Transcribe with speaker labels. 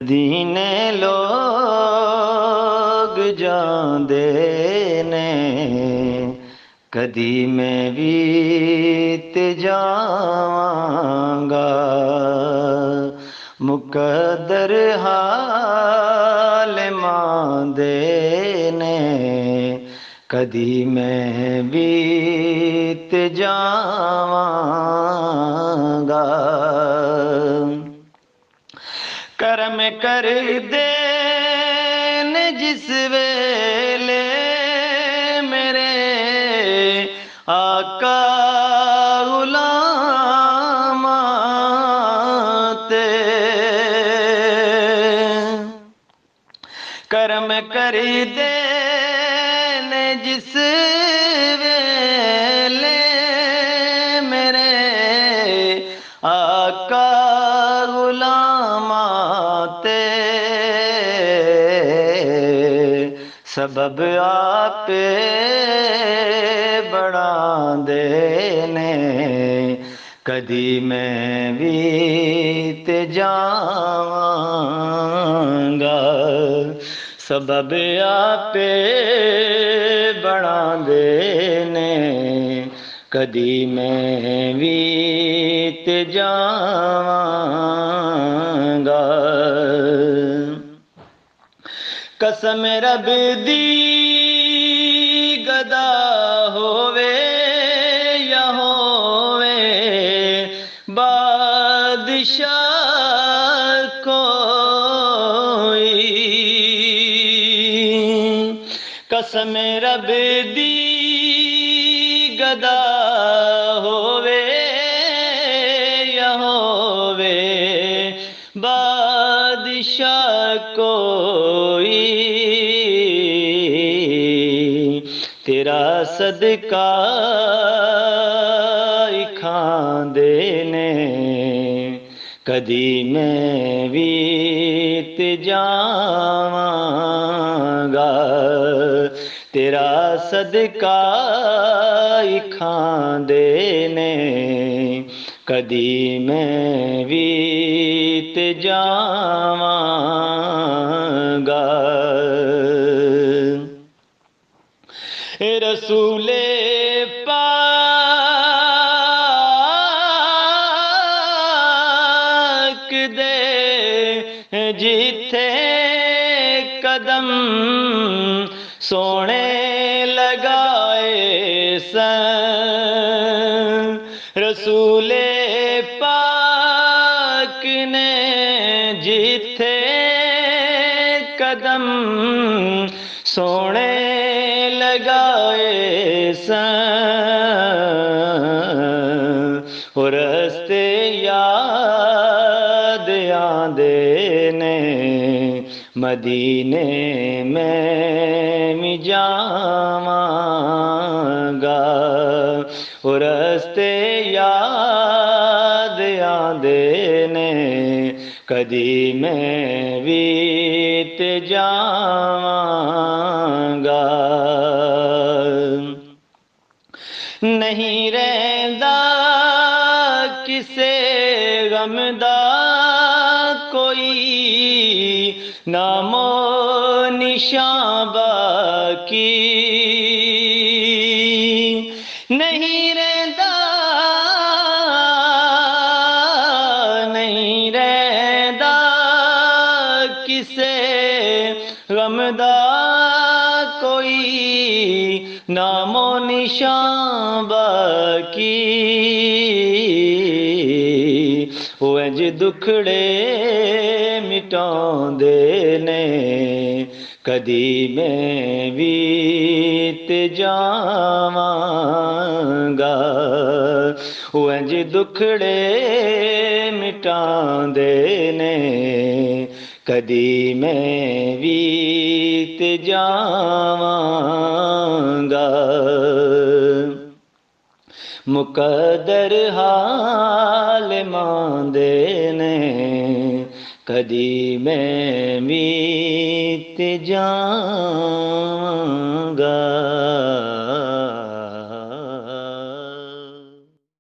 Speaker 1: दीने लोग जांदे ने कदी मैं बीत जावांगा। मुकद्दर हाल मांदे ने कदी मैं बीत जावांगा। करम कर दे ने जिस वेले मेरे आका गुलाम ते करम कर दे ने जिस वेले मेरे आका गुलामाते सबब आपे बना देने कदी मैं बीत जावांगा। सबब आपे बना देने कदी मैं बीत जावांगा। कसम रब दी गदा होवे या होवे बादशाह कोई। कसम रब दी गदा होवे या होवे बादशाह कोई। तेरा सदका खांदे ने कदी मैं बीत जावांगा। तेरा सदका खांदे ने कदी मैं बीत जावांगा। रसूले पाक दे जिथे कदम सोने लगाए सन। रसूले पाक ने जिथे कदम सोने लगाए सन। और रस्ते याद आंदे ने मदीने में मी जावांगा। और रस्ते याद आंदे ने कदी मैं बीत जावांगा। नहीं रहंदा किसे गम दा कोई नामो निशां बाकी। नहीं रहंदा नहीं रहंदा किसे गम दा कोई नामो निशां बाकी। ओ इंज दुखड़े मिटांदे ने कदी मैं बीत जावांगा। ओ इंज दुखड़े मिटांदे ने कदी मैं बीत जावांगा। मुकद्दर हाल मांदे ने कदी मैं बीत जावांगा।